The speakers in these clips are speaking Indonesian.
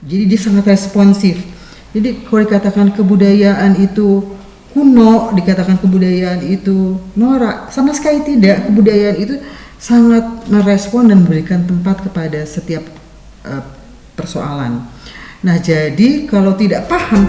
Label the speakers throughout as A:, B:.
A: Jadi dia sangat responsif. Jadi kalau dikatakan kebudayaan itu kuno, dikatakan kebudayaan itu norak, sama sekali tidak. Kebudayaan itu sangat merespon dan memberikan tempat kepada setiap persoalan. Nah, jadi kalau tidak paham.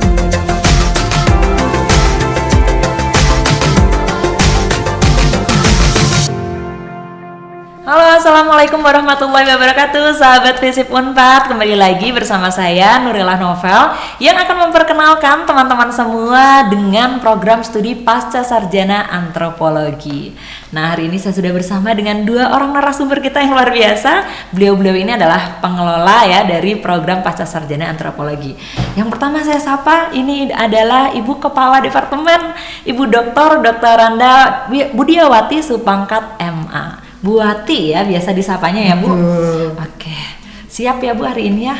B: Halo, assalamualaikum warahmatullahi wabarakatuh, sahabat FISIP Unpad. Kembali lagi bersama saya Nurillah Novel yang akan memperkenalkan teman-teman semua dengan program studi Pasca Sarjana Antropologi. Nah, hari ini saya sudah bersama dengan dua orang narasumber kita yang luar biasa. Beliau-beliau ini adalah pengelola ya dari program Pasca Sarjana Antropologi. Yang pertama saya sapa, ini adalah Ibu Kepala Departemen, Ibu Dr. Randa Budiawati Supangkat MA. Bu Wati ya, biasa disapanya ya Bu. Oke, siap ya Bu hari ini ya?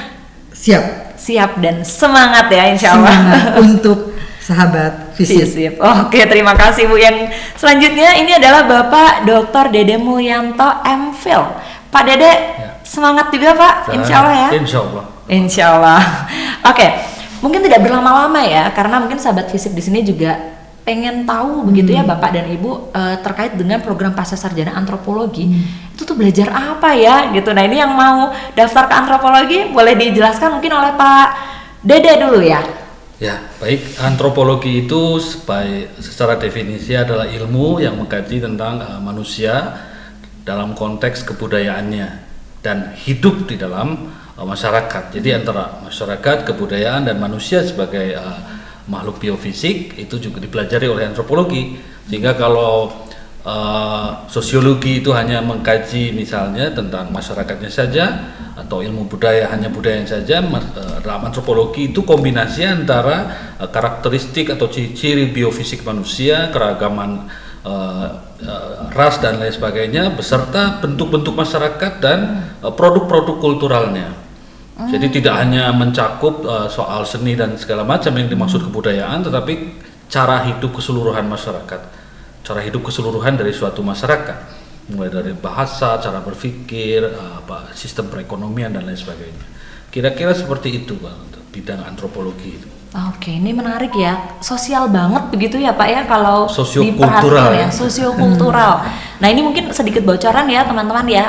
B: Siap dan semangat ya insya Allah.
A: Semangat untuk sahabat FISIP.
B: Oke, terima kasih Bu. Yang selanjutnya ini adalah Bapak Dr. Dede Mulyanto MPhil. Pak Dede, semangat juga Pak, insya Allah ya? Insya Allah. Oke, mungkin tidak berlama-lama ya, karena mungkin sahabat FISIP di sini juga pengen tahu begitu ya Bapak dan Ibu terkait dengan program Pasca Sarjana Antropologi. Itu tuh belajar apa ya gitu. Nah, ini yang mau daftar ke antropologi boleh dijelaskan mungkin oleh Pak Dede dulu ya.
C: Ya, baik. Antropologi itu secara definisi adalah ilmu yang mengkaji tentang manusia dalam konteks kebudayaannya dan hidup di dalam masyarakat. Jadi antara masyarakat, kebudayaan dan manusia sebagai makhluk biofisik itu juga dipelajari oleh antropologi. Sehingga kalau sosiologi itu hanya mengkaji misalnya tentang masyarakatnya saja atau ilmu budaya hanya budayanya saja, dalam antropologi itu kombinasi antara karakteristik atau ciri-ciri biofisik manusia, keragaman ras dan lain sebagainya beserta bentuk-bentuk masyarakat dan produk-produk kulturalnya. Jadi tidak hanya mencakup soal seni dan segala macam yang dimaksud kebudayaan, tetapi cara hidup keseluruhan masyarakat, cara hidup keseluruhan dari suatu masyarakat, mulai dari bahasa, cara berpikir, sistem perekonomian dan lain sebagainya. Kira-kira seperti itu Pak untuk bidang antropologi itu.
B: Oke, ini menarik ya, sosial banget begitu ya Pak ya kalau
C: sosiokultural
B: ya, sosiokultural. Nah, ini mungkin sedikit bocoran ya teman-teman ya,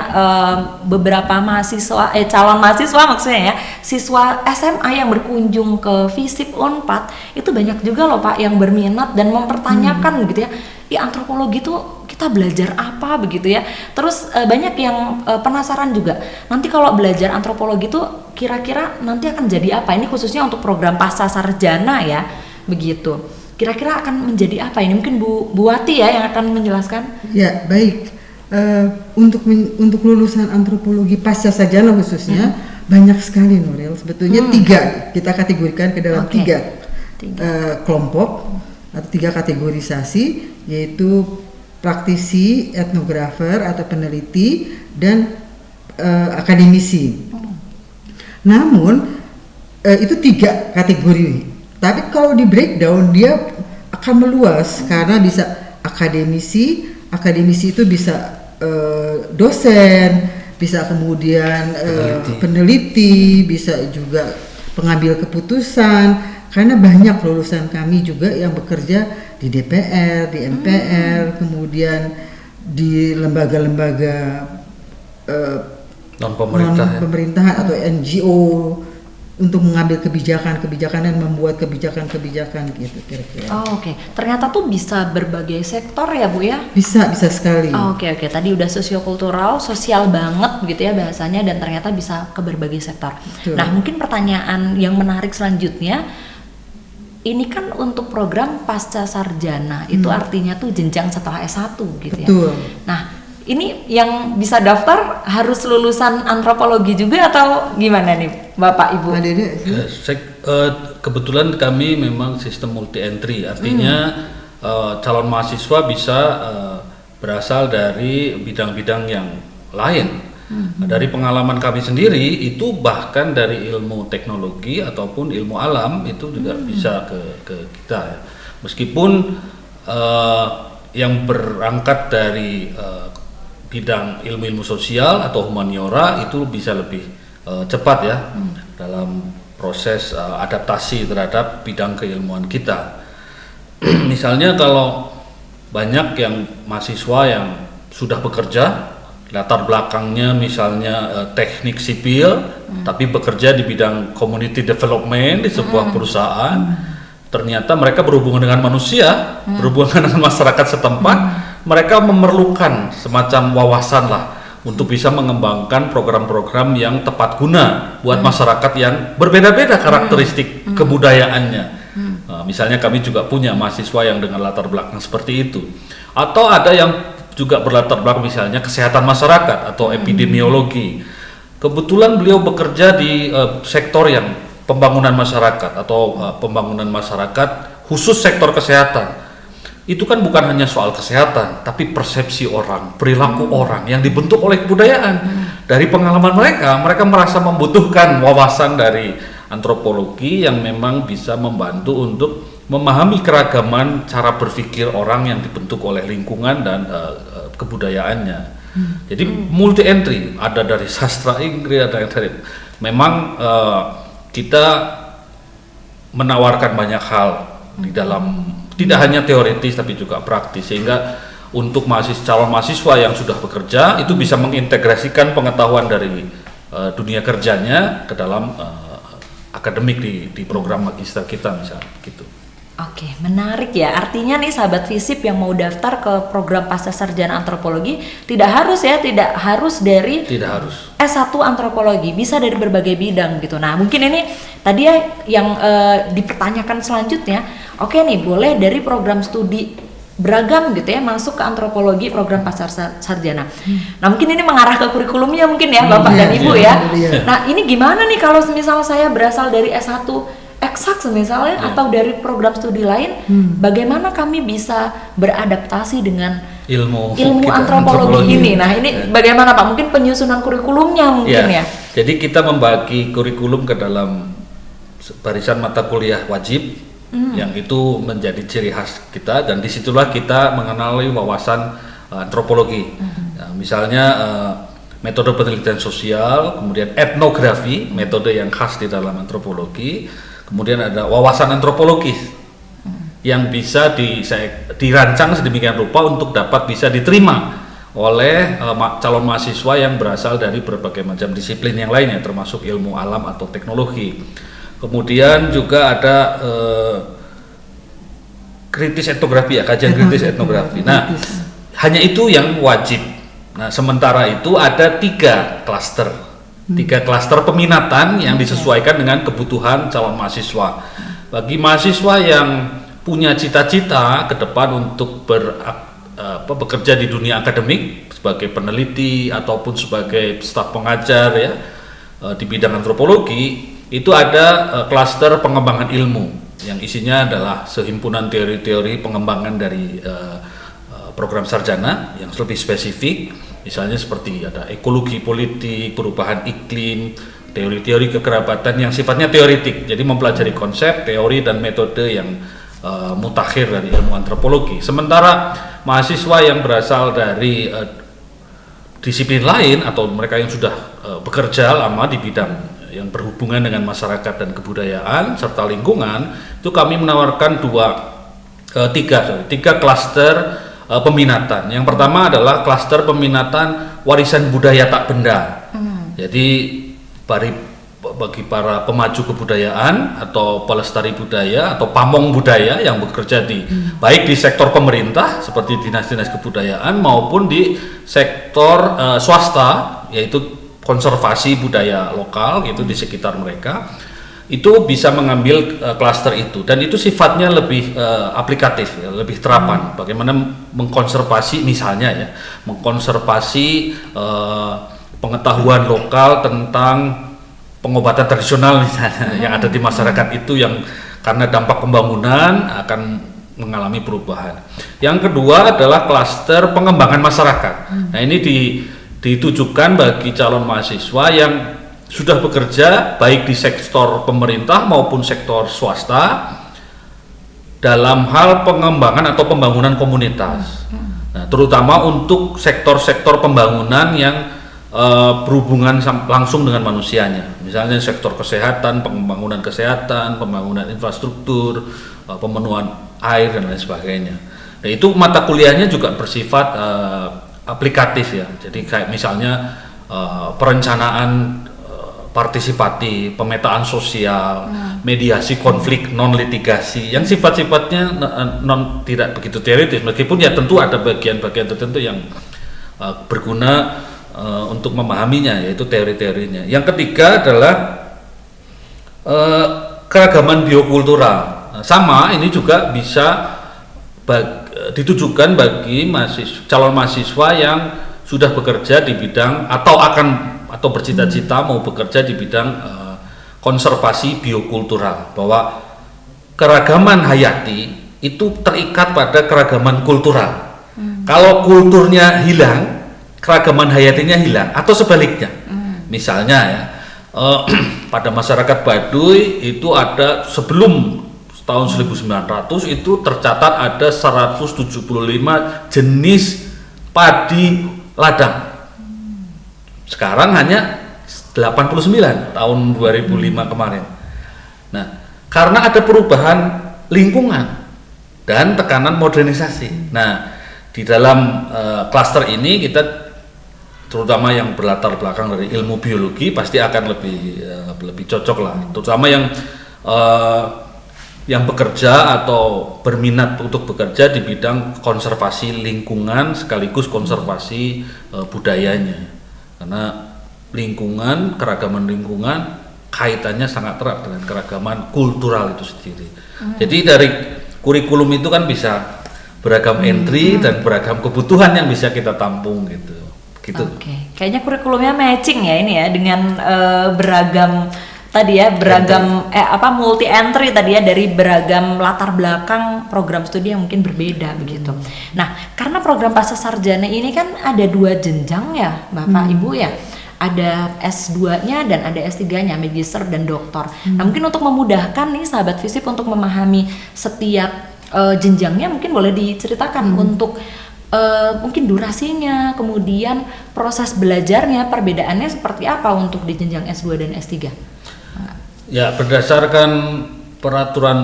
B: beberapa mahasiswa, calon mahasiswa maksudnya ya, siswa SMA yang berkunjung ke FISIP Unpad itu banyak juga loh Pak yang berminat dan mempertanyakan gitu ya, antropologi itu kita belajar apa begitu ya. Terus banyak yang penasaran juga, nanti kalau belajar antropologi itu kira-kira nanti akan jadi apa? Ini khususnya untuk program pasca sarjana ya, begitu. Kira-kira akan menjadi apa? Ini mungkin Bu Wati ya yang akan menjelaskan.
A: Ya, baik. Untuk lulusan antropologi pasca sarjana khususnya banyak sekali Nuril. Sebetulnya tiga kita kategorikan ke dalam tiga kelompok atau tiga kategorisasi, yaitu praktisi, etnografer atau peneliti, dan akademisi. Namun itu tiga kategori. Tapi kalau di breakdown dia akan meluas karena bisa akademisi itu bisa dosen, bisa kemudian peneliti, bisa juga pengambil keputusan. Karena banyak lulusan kami juga yang bekerja di DPR, di MPR, kemudian di lembaga-lembaga non-pemerintahan atau NGO untuk mengambil kebijakan dan membuat kebijakan gitu kira-kira.
B: Oke. Ternyata tuh bisa berbagai sektor ya Bu ya?
A: Bisa sekali.
B: Oke. Tadi udah sosiokultural, sosial banget gitu ya bahasanya, dan ternyata bisa ke berbagai sektor. Betul. Nah, mungkin pertanyaan yang menarik selanjutnya, ini kan untuk program pasca sarjana itu artinya tuh jenjang setelah S1 gitu ya.
A: Betul.
B: Nah, ini yang bisa daftar harus lulusan antropologi juga atau gimana nih Bapak Ibu?
C: Kebetulan kami memang sistem multi entry, artinya calon mahasiswa bisa berasal dari bidang-bidang yang lain. Dari pengalaman kami sendiri itu bahkan dari ilmu teknologi ataupun ilmu alam itu juga bisa ke kita ya. Meskipun yang berangkat dari bidang ilmu-ilmu sosial atau humaniora itu bisa lebih cepat ya dalam proses adaptasi terhadap bidang keilmuan kita. Misalnya kalau banyak yang mahasiswa yang sudah bekerja, latar belakangnya misalnya teknik sipil, tapi bekerja di bidang community development di sebuah perusahaan, ternyata mereka berhubungan dengan manusia, berhubungan dengan masyarakat setempat, mereka memerlukan semacam wawasan lah untuk bisa mengembangkan program-program yang tepat guna buat masyarakat yang berbeda-beda karakteristik kebudayaannya. Misalnya kami juga punya mahasiswa yang dengan latar belakang seperti itu, atau ada yang juga berlatar belakang misalnya kesehatan masyarakat atau epidemiologi. Kebetulan beliau bekerja di sektor yang pembangunan masyarakat atau pembangunan masyarakat khusus sektor kesehatan. Itu kan bukan hanya soal kesehatan, tapi persepsi orang, perilaku orang yang dibentuk oleh kebudayaan. Dari pengalaman mereka merasa membutuhkan wawasan dari antropologi yang memang bisa membantu untuk memahami keragaman cara berpikir orang yang dibentuk oleh lingkungan dan kebudayaannya. Jadi multi entry, ada dari sastra Inggris, ada yang dari memang kita menawarkan banyak hal di dalam, tidak hanya teoritis tapi juga praktis, sehingga untuk calon mahasiswa yang sudah bekerja itu bisa mengintegrasikan pengetahuan dari dunia kerjanya ke dalam akademik di program magister kita misalnya gitu.
B: Oke, menarik ya. Artinya nih sahabat FISIP yang mau daftar ke program Pascasarjana Antropologi tidak harus dari S1 Antropologi, bisa dari berbagai bidang gitu. Nah, mungkin ini tadi ya yang dipertanyakan selanjutnya. Oke nih, boleh dari program studi beragam gitu ya masuk ke antropologi program Pascasarjana. Nah, mungkin ini mengarah ke kurikulumnya mungkin ya Bapak dan Ibu ya. Nah, ini gimana nih kalau misal saya berasal dari S1 eksak misalnya atau dari program studi lain, bagaimana kami bisa beradaptasi dengan ilmu antropologi ini? Nah, ini bagaimana Pak? Mungkin penyusunan kurikulumnya mungkin ya.
C: Jadi kita membagi kurikulum ke dalam barisan mata kuliah wajib, yang itu menjadi ciri khas kita, dan disitulah kita mengenali wawasan antropologi. Nah, misalnya metode penelitian sosial, kemudian etnografi, metode yang khas di dalam antropologi. Kemudian ada wawasan antropologis yang bisa dirancang sedemikian rupa untuk dapat bisa diterima oleh calon mahasiswa yang berasal dari berbagai macam disiplin yang lainnya, termasuk ilmu alam atau teknologi. Kemudian juga ada kritis etnografi ya, kajian kritis etnografi. Nah, hanya itu yang wajib. Nah, sementara itu ada 3 klaster. 3 klaster peminatan yang disesuaikan dengan kebutuhan calon mahasiswa. Bagi mahasiswa yang punya cita-cita ke depan untuk bekerja di dunia akademik sebagai peneliti ataupun sebagai staf pengajar ya di bidang antropologi, itu ada klaster pengembangan ilmu yang isinya adalah sehimpunan teori-teori pengembangan dari program sarjana yang lebih spesifik. Misalnya seperti ada ekologi politik, perubahan iklim, teori-teori kekerabatan yang sifatnya teoritik. Jadi mempelajari konsep, teori, dan metode yang mutakhir dari ilmu antropologi. Sementara mahasiswa yang berasal dari disiplin lain atau mereka yang sudah bekerja lama di bidang yang berhubungan dengan masyarakat dan kebudayaan serta lingkungan, itu kami menawarkan tiga klaster peminatan. Yang pertama adalah klaster peminatan warisan budaya tak benda. Jadi bagi para pemaju kebudayaan atau pelestari budaya atau pamong budaya yang bekerja baik di sektor pemerintah seperti dinas-dinas kebudayaan maupun di sektor swasta, yaitu konservasi budaya lokal gitu di sekitar mereka, itu bisa mengambil klaster itu, dan itu sifatnya lebih aplikatif ya, lebih terapan. Bagaimana mengkonservasi misalnya ya, mengkonservasi pengetahuan lokal tentang pengobatan tradisional misalnya yang ada di masyarakat itu yang karena dampak pembangunan akan mengalami perubahan. Yang kedua adalah klaster pengembangan masyarakat. Nah, ini ditujukan bagi calon mahasiswa yang sudah bekerja baik di sektor pemerintah maupun sektor swasta dalam hal pengembangan atau pembangunan komunitas. Nah, terutama untuk sektor-sektor pembangunan yang berhubungan langsung dengan manusianya. Misalnya sektor kesehatan, pembangunan kesehatan, pembangunan infrastruktur, pemenuhan air dan lain sebagainya. Nah, itu mata kuliahnya juga bersifat aplikatif ya. Jadi kayak misalnya perencanaan partisipatif, pemetaan sosial, mediasi konflik non litigasi yang sifat-sifatnya tidak begitu teoritis, meskipun ya tentu ada bagian-bagian tertentu yang berguna untuk memahaminya, yaitu teori-teorinya. Yang ketiga adalah keragaman biokultural. Sama ini juga bisa ditujukan bagi calon mahasiswa yang sudah bekerja di bidang atau bercita-cita mau bekerja di bidang konservasi biokultural, bahwa keragaman hayati itu terikat pada keragaman kultural. Kalau kulturnya hilang, keragaman hayatinya hilang, atau sebaliknya. Misalnya ya, pada masyarakat Baduy itu ada sebelum tahun 1900 itu tercatat ada 175 jenis padi ladang. Sekarang hanya 89 tahun 2005 kemarin. Nah, karena ada perubahan lingkungan dan tekanan modernisasi. Nah, di dalam klaster ini kita terutama yang berlatar belakang dari ilmu biologi pasti akan lebih cocok lah, terutama yang bekerja atau berminat untuk bekerja di bidang konservasi lingkungan sekaligus konservasi budayanya, karena keragaman lingkungan kaitannya sangat erat dengan keragaman kultural itu sendiri. Jadi dari kurikulum itu kan bisa beragam entry dan beragam kebutuhan yang bisa kita tampung gitu.
B: Oke. Kayaknya kurikulumnya matching ya ini ya dengan beragam tadi ya, multi entry tadi ya, dari beragam latar belakang program studi yang mungkin berbeda begitu. Nah, karena program pascasarjana ini kan ada 2 jenjang ya, Bapak Ibu ya. Ada S2-nya dan ada S3-nya, magister dan doktor. Nah, mungkin untuk memudahkan nih sahabat FISIP untuk memahami setiap jenjangnya, mungkin boleh diceritakan untuk mungkin durasinya, kemudian proses belajarnya, perbedaannya seperti apa untuk di jenjang S2 dan S3?
C: Ya, berdasarkan peraturan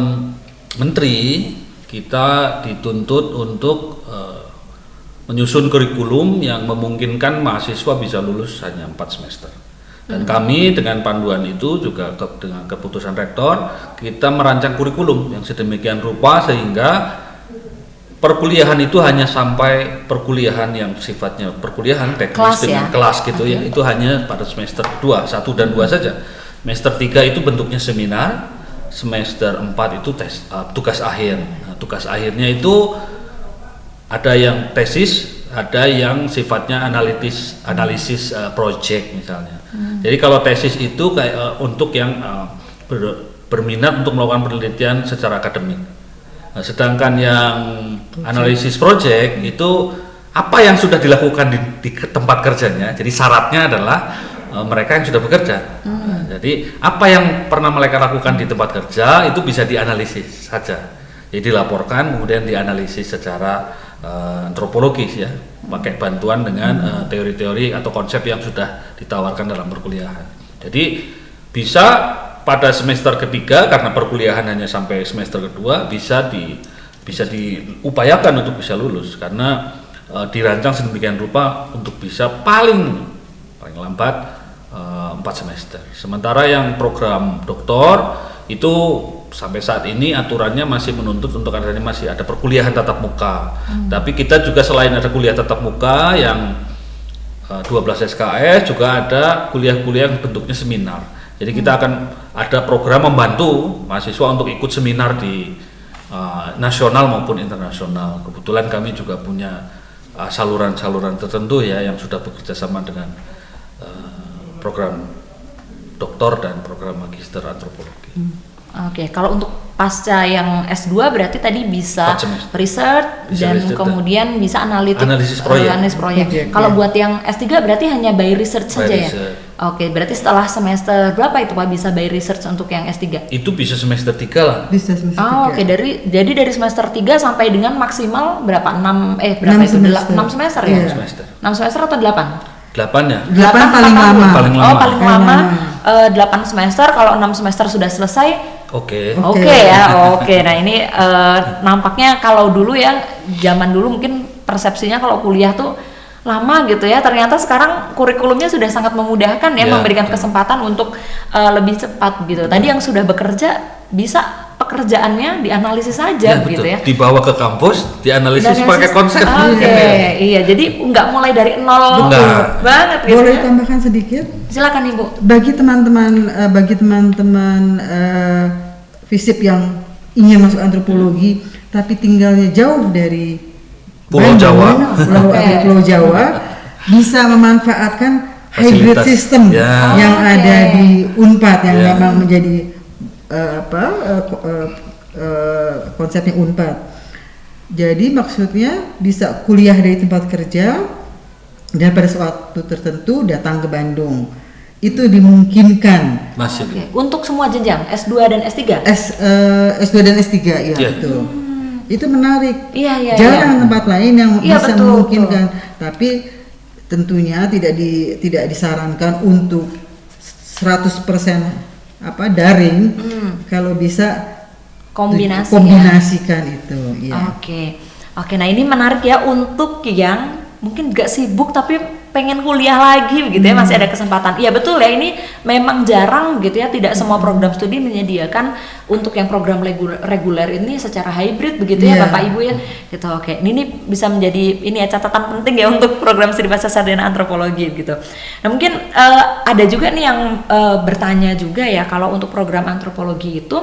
C: menteri, kita dituntut untuk menyusun kurikulum yang memungkinkan mahasiswa bisa lulus hanya 4 semester. Dan kami dengan panduan itu juga dengan keputusan rektor, kita merancang kurikulum yang sedemikian rupa sehingga perkuliahan itu hanya sampai perkuliahan yang sifatnya perkuliahan teknis dengan kelas gitu ya, itu hanya pada semester 2, 1 dan 2 saja. Semester 3 itu bentuknya seminar, semester 4 itu tugas akhir. Nah, tugas akhirnya itu ada yang tesis, ada yang sifatnya analisis project misalnya. Jadi kalau tesis itu kayak untuk yang berminat untuk melakukan penelitian secara akademik. Nah, sedangkan yang analisis project itu apa yang sudah dilakukan di tempat kerjanya. Jadi syaratnya adalah mereka yang sudah bekerja. Nah, jadi apa yang pernah mereka lakukan di tempat kerja itu bisa dianalisis saja. Jadi dilaporkan kemudian dianalisis secara antropologis ya, pakai bantuan dengan teori-teori atau konsep yang sudah ditawarkan dalam perkuliahan. Jadi bisa pada semester ketiga karena perkuliahan hanya sampai semester kedua bisa diupayakan untuk bisa lulus karena dirancang sedemikian rupa untuk bisa paling lambat 4 semester. Sementara yang program doktor itu sampai saat ini aturannya masih menuntut untuk adanya masih ada perkuliahan tatap muka. Tapi kita juga selain ada kuliah tatap muka yang 12 SKS juga ada kuliah-kuliah yang bentuknya seminar. Jadi kita akan ada program membantu mahasiswa untuk ikut seminar di nasional maupun internasional. Kebetulan kami juga punya saluran-saluran tertentu ya yang sudah bekerja sama dengan program doktor dan program magister antropologi.
B: Oke, kalau untuk pasca yang S2 berarti tadi bisa research dan kemudian bisa analisis proyek. Kalau buat yang S3 berarti hanya by research saja ya? Oke, berarti setelah semester berapa itu Pak bisa by research untuk yang S3?
C: Itu bisa semester 3 lah.
A: Bisa semester 3.
B: Oke, jadi dari semester 3 sampai dengan maksimal berapa? 6 semester ya?
C: 6 semester.
B: 6 semester atau 8?
C: 8 ya?
A: 8 paling lama.
C: Paling
B: Oh,
C: lama.
B: paling lama 8 semester. Kalau 6 semester sudah selesai.
C: Oke.
B: Oke ya, oke. Nah ini nampaknya kalau dulu ya, zaman dulu mungkin persepsinya kalau kuliah tuh lama gitu ya. Ternyata sekarang kurikulumnya sudah sangat memudahkan ya,
C: Ya,
B: memberikan
C: betul.
B: kesempatan untuk lebih cepat gitu. Tadi yang sudah bekerja bisa pekerjaannya dianalisis saja
C: Ya,
B: gitu
C: betul.
B: ya.
C: Dibawa ke kampus, dianalisis pakai konsep.
B: Oke, iya. Jadi nggak mulai dari nol
C: Enggak.
B: banget gitu
A: Boleh
B: ya.
A: tambahkan sedikit?
B: Silakan Ibu.
A: Bagi teman-teman FISIP yang ingin masuk antropologi tapi tinggalnya jauh dari
C: Pulau Jawa.
A: Pulau Jawa, bisa memanfaatkan hybrid
C: Fasilitas.
A: system
C: Ya.
A: yang
B: Oke.
A: ada di Unpad yang
C: Ya.
A: memang menjadi konsepnya Unpad. Jadi maksudnya bisa kuliah dari tempat kerja dan pada suatu tertentu datang ke Bandung. Itu dimungkinkan.
C: Masih.
B: Oke. Untuk semua jenjang S2 dan S3.
A: S2 dan S3 ya,
C: Iya.
A: betul. Itu menarik.
B: Iya.
A: Jarang tempat lain yang
B: Iya,
A: bisa
B: betul,
A: memungkinkan. Tapi tentunya tidak disarankan untuk 100% daring. Kalau bisa kombinasikan itu, ya.
B: Oke. Nah ini menarik ya untuk yang mungkin gak sibuk tapi pengen kuliah lagi begitu ya, masih ada kesempatan. Iya betul ya, ini memang jarang gitu ya, tidak semua program studi menyediakan untuk yang program reguler ini secara hybrid begitu ya,
A: Iya.
B: Bapak Ibu ya. Gitu. Oke. Ini bisa menjadi ini ya catatan penting ya untuk program studi pasca sarjana antropologi gitu. Nah mungkin ada juga nih yang bertanya juga ya, kalau untuk program antropologi itu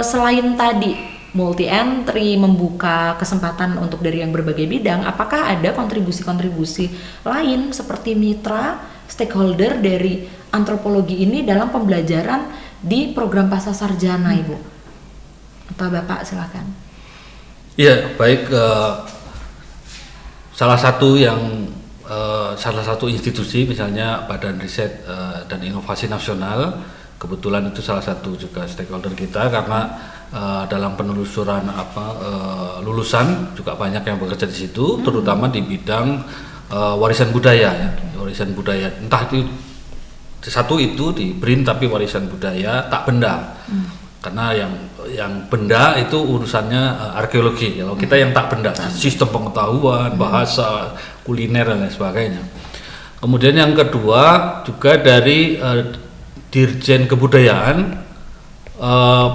B: selain tadi multi entry, membuka kesempatan untuk dari yang berbagai bidang, apakah ada kontribusi-kontribusi lain seperti mitra, stakeholder dari antropologi ini dalam pembelajaran di program pasca sarjana, Ibu? Atau Bapak silakan.
C: Iya, baik. Salah satu institusi, misalnya Badan Riset dan Inovasi Nasional, kebetulan itu salah satu juga stakeholder kita, karena dalam penelusuran lulusan juga banyak yang bekerja di situ, terutama di bidang warisan budaya ya, warisan budaya. Entah itu satu itu di BRIN tapi warisan budaya tak benda. Karena yang benda itu urusannya arkeologi. Kalau kita yang tak benda, sistem pengetahuan, bahasa, kuliner dan lain sebagainya. Kemudian yang kedua juga dari Dirjen Kebudayaan,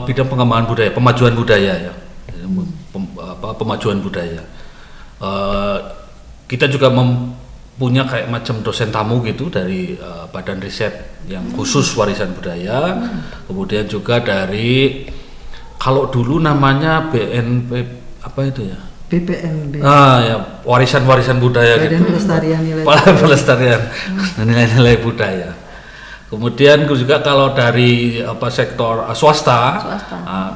C: bidang pengembangan budaya, pemajuan budaya ya, pemajuan budaya. Kita juga punya kayak macam dosen tamu gitu dari Badan Riset yang khusus warisan budaya. Kemudian juga dari, kalau dulu namanya BNP apa itu ya?
A: BPNB.
C: Ya, warisan budaya
A: Badan
C: gitu.
A: Pelestarian Nilai
C: Pelestarian nilai-nilai budaya. Kemudian juga kalau dari sektor swasta.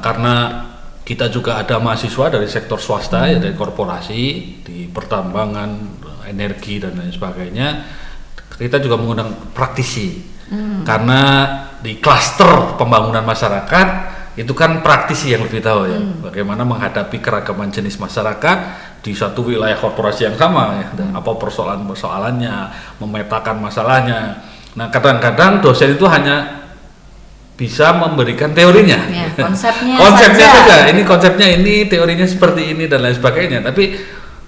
C: Karena kita juga ada mahasiswa dari sektor swasta ya, dari korporasi, di pertambangan, energi dan lain sebagainya. Kita juga mengundang praktisi. Karena di klaster pembangunan masyarakat itu kan praktisi yang lebih tahu ya, bagaimana menghadapi keragaman jenis masyarakat di satu wilayah korporasi yang sama ya, dan apa persoalan-persoalannya, memetakan masalahnya. Nah, kadang-kadang dosen itu hanya bisa memberikan teorinya,
B: Ya, konsepnya
C: saja. Ini konsepnya ini, teorinya seperti ini dan lain sebagainya. Tapi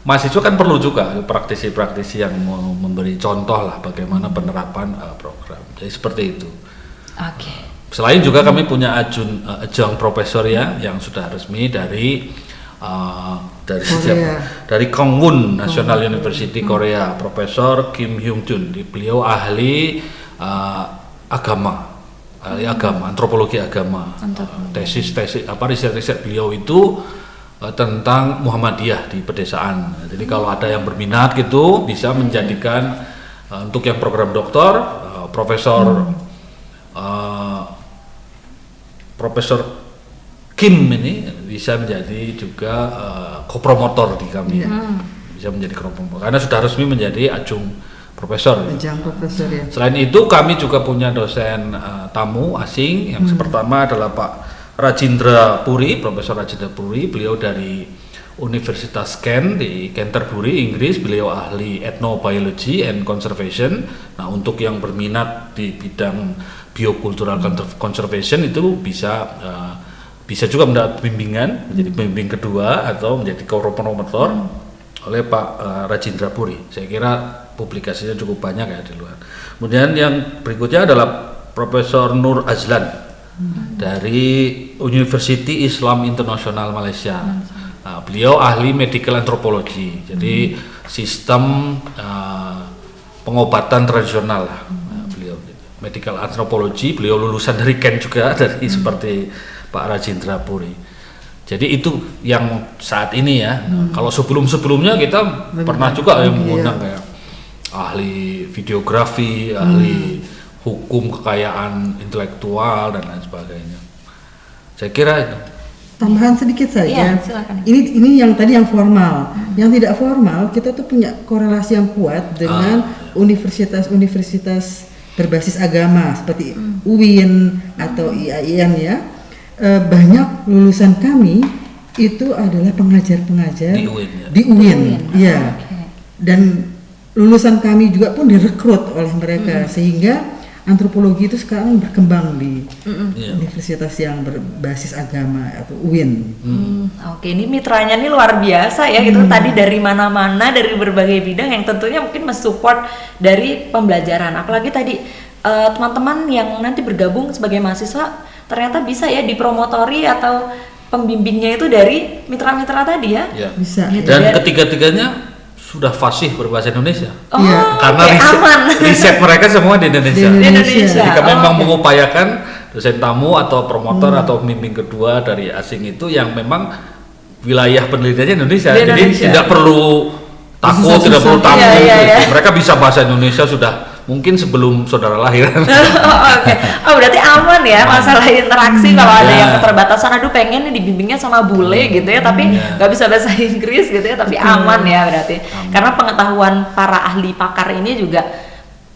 C: mahasiswa kan perlu juga praktisi-praktisi yang memberi contoh lah bagaimana penerapan program. Jadi seperti itu.
B: Oke.
C: Selain juga kami punya adjunct profesor ya, yang sudah resmi dari dari Kangwon National University Korea, Profesor Kim Hyung Jun. Beliau ahli agama, antropologi agama. Tesis riset beliau itu tentang Muhammadiyah di pedesaan. Jadi kalau ada yang berminat gitu, bisa menjadikan untuk yang program doktor, Profesor Kim ini bisa menjadi juga kopromotor di kami, bisa menjadi kopromotor karena sudah resmi menjadi adjunct profesor.
A: Ya.
C: Selain itu kami juga punya dosen tamu asing yang pertama adalah Pak Rajendra Puri, Profesor Rajendra Puri. Beliau dari Universitas Kent di Canterbury, Inggris. Beliau ahli ethnobiology and conservation. Nah, untuk yang berminat di bidang biocultural conservation itu bisa juga mendapat bimbingan menjadi pembimbing kedua atau menjadi koordinator oleh Pak Rajendra Puri. Saya kira publikasinya cukup banyak ya di luar. Kemudian yang berikutnya adalah Profesor Nur Azlan dari University Islam International Malaysia. Nah, beliau ahli medical anthropology, jadi sistem pengobatan tradisional lah. Nah, beliau medical anthropology, beliau lulusan dari Kent juga dari seperti Pak Rajendra Puri. Jadi itu yang saat ini ya. Kalau sebelum-sebelumnya kita pernah juga yang mengundang kayak ahli videografi, ahli hukum kekayaan intelektual dan lain sebagainya. Saya kira itu.
A: Tambahan sedikit saja.
B: Iya, silakan.
A: Ini yang tadi yang formal. Yang tidak formal kita tuh punya korelasi yang kuat dengan universitas-universitas berbasis agama seperti UIN atau IAIN ya. Banyak lulusan kami itu adalah pengajar-pengajar di UIN, ya. Dan lulusan kami juga pun direkrut oleh mereka sehingga antropologi itu sekarang berkembang di universitas yang berbasis agama atau UIN.
B: Oke, ini mitranya nih luar biasa ya, gitu tadi dari mana-mana, dari berbagai bidang yang tentunya mungkin mensupport dari pembelajaran. Apalagi tadi teman-teman yang nanti bergabung sebagai mahasiswa ternyata bisa ya dipromotori atau pembimbingnya itu dari mitra-mitra tadi ya.
A: Bisa.
B: Gitu.
C: Dan ketiga-tiganya sudah fasih berbahasa Indonesia.
B: Oh,
C: karena riset mereka semua di Indonesia.
B: Di Indonesia.
C: Jadi kami memang mengupayakan dosen tamu atau promotor atau pembimbing kedua dari asing itu yang memang wilayah penelitiannya Indonesia.
B: Di
C: Jadi
B: Indonesia.
C: tidak perlu takut, tidak perlu takut.
B: Iya.
C: Mereka bisa bahasa Indonesia sudah mungkin sebelum saudara lahir.
B: Oke. Oh, berarti aman ya masalah interaksi kalau ada yang keterbatasan, aduh pengen nih dibimbingnya sama bule gitu ya, tapi nggak bisa bahasa Inggris gitu ya, tapi aman ya berarti. Karena pengetahuan para ahli pakar ini juga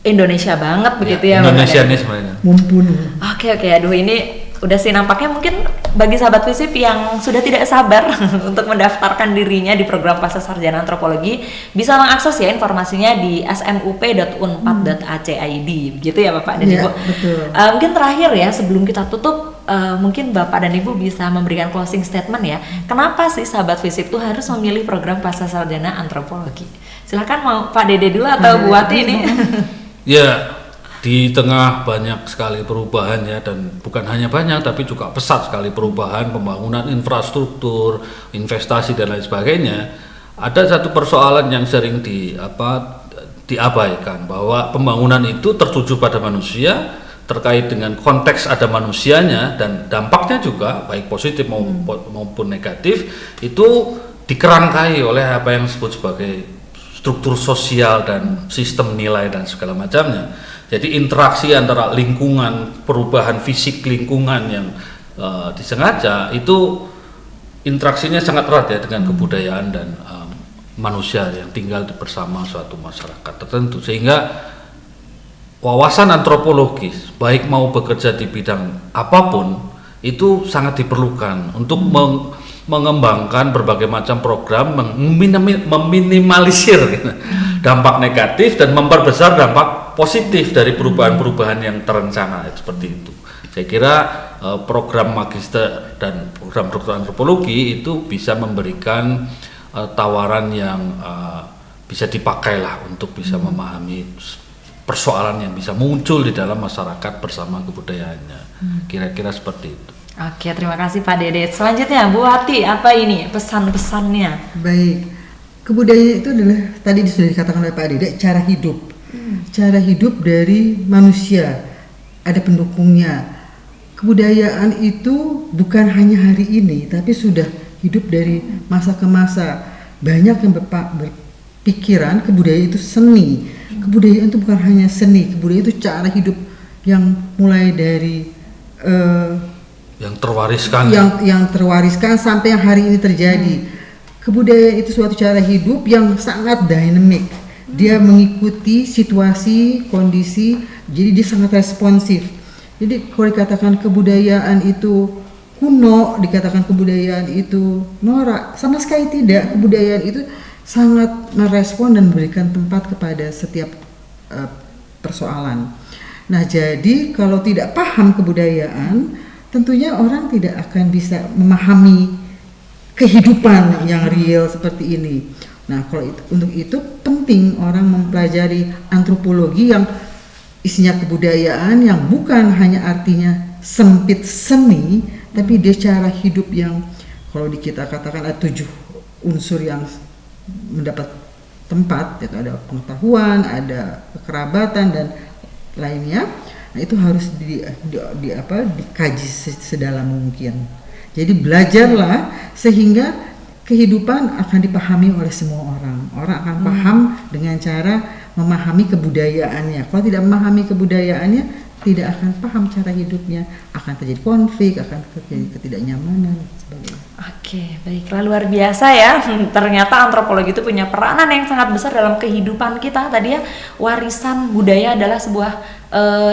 B: Indonesia banget begitu ya.
C: Indonesia nih sebenarnya.
A: Mumpuni.
B: Oke, aduh ini udah sih nampaknya mungkin bagi sahabat FISIP yang sudah tidak sabar untuk mendaftarkan dirinya di program Pasca Sarjana Antropologi bisa mengakses ya informasinya di smup.unpad.ac.id begitu ya Bapak dan Ibu.
A: Betul.
B: Mungkin terakhir ya sebelum kita tutup, mungkin Bapak dan Ibu bisa memberikan closing statement ya. Kenapa sih sahabat FISIP tuh harus memilih program Pasca Sarjana Antropologi? Silakan mau Pak Dede dulu atau Bu Wati ini.
C: Ya, di tengah banyak sekali perubahan ya, dan bukan hanya banyak tapi juga pesat sekali perubahan, pembangunan infrastruktur, investasi dan lain sebagainya, ada satu persoalan yang sering diabaikan, bahwa pembangunan itu tertuju pada manusia, terkait dengan konteks ada manusianya, dan dampaknya juga baik positif maupun negatif itu dikerangkai oleh apa yang disebut sebagai struktur sosial dan sistem nilai dan segala macamnya. Jadi interaksi antara lingkungan, perubahan fisik lingkungan yang disengaja itu interaksinya sangat erat ya dengan kebudayaan dan manusia yang tinggal bersama suatu masyarakat tertentu, sehingga wawasan antropologis baik mau bekerja di bidang apapun itu sangat diperlukan untuk mengembangkan berbagai macam program, meminimalisir dampak negatif dan memperbesar dampak positif dari perubahan-perubahan yang terencana seperti itu. Saya kira program magister dan program doktor antropologi itu bisa memberikan tawaran yang bisa dipakai lah untuk bisa memahami persoalan yang bisa muncul di dalam masyarakat bersama kebudayaannya. Kira-kira seperti itu.
B: Oke, terima kasih Pak Dede. Selanjutnya Bu Wati, apa ini pesan-pesannya?
A: Baik, kebudayaan itu adalah tadi sudah dikatakan oleh Pak Dede, cara hidup. Cara hidup dari manusia, ada pendukungnya. Kebudayaan itu bukan hanya hari ini, tapi sudah hidup dari masa ke masa. Banyak yang berpikiran kebudayaan itu seni. Kebudayaan itu bukan hanya seni, kebudayaan itu cara hidup yang mulai dari
C: yang terwariskan,
A: yang terwariskan sampai yang hari ini terjadi. Kebudayaan itu suatu cara hidup yang sangat dinamik. Dia mengikuti situasi, kondisi, jadi dia sangat responsif. Jadi kalau dikatakan kebudayaan itu kuno, dikatakan kebudayaan itu norak, sama sekali tidak. Kebudayaan itu sangat merespon dan memberikan tempat kepada setiap persoalan. Nah, jadi kalau tidak paham kebudayaan, tentunya orang tidak akan bisa memahami kehidupan yang real seperti ini. Nah, untuk itu penting orang mempelajari antropologi yang isinya kebudayaan, yang bukan hanya artinya sempit seni, tapi dia cara hidup yang kalau kita katakan ada 7 unsur yang mendapat tempat, yaitu ada pengetahuan, ada kekerabatan dan lainnya. Nah, itu harus dikaji sedalam mungkin. Jadi belajarlah sehingga kehidupan akan dipahami oleh semua orang. Orang akan paham dengan cara memahami kebudayaannya. Kalau tidak memahami kebudayaannya, tidak akan paham cara hidupnya, akan terjadi konflik, akan terjadi ketidaknyamanan dan sebagainya.
B: Oke, baiklah, luar biasa ya. Ternyata antropologi itu punya peranan yang sangat besar dalam kehidupan kita. Tadi ya, warisan budaya adalah sebuah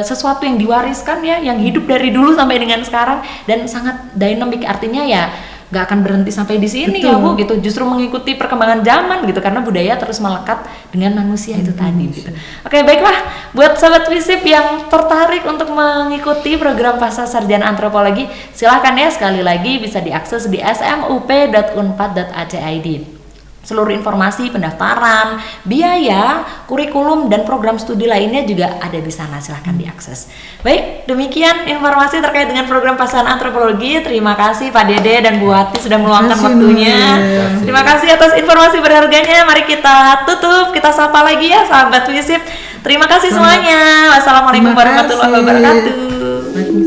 B: sesuatu yang diwariskan ya, yang hidup dari dulu sampai dengan sekarang dan sangat dynamic. Artinya ya nggak akan berhenti sampai di sini. Betul. Ya Bu, gitu. Justru mengikuti perkembangan zaman gitu, karena budaya terus melekat dengan manusia itu tadi gitu. Oke, baiklah, buat sahabat FISIP yang tertarik untuk mengikuti program Pasca Sarjana Antropologi, silahkan ya, sekali lagi bisa diakses di smup.unpad.ac.id. Seluruh informasi pendaftaran, biaya, kurikulum, dan program studi lainnya juga ada di sana, silahkan diakses. Baik, demikian informasi terkait dengan program Pasca Antropologi. Terima kasih Pak Dede dan Bu Wati sudah meluangkan waktunya. Terima kasih atas informasi berharganya. Mari kita tutup, kita sapa lagi ya sahabat FISIP. Terima kasih semuanya. Wassalamualaikum warahmatullahi wabarakatuh.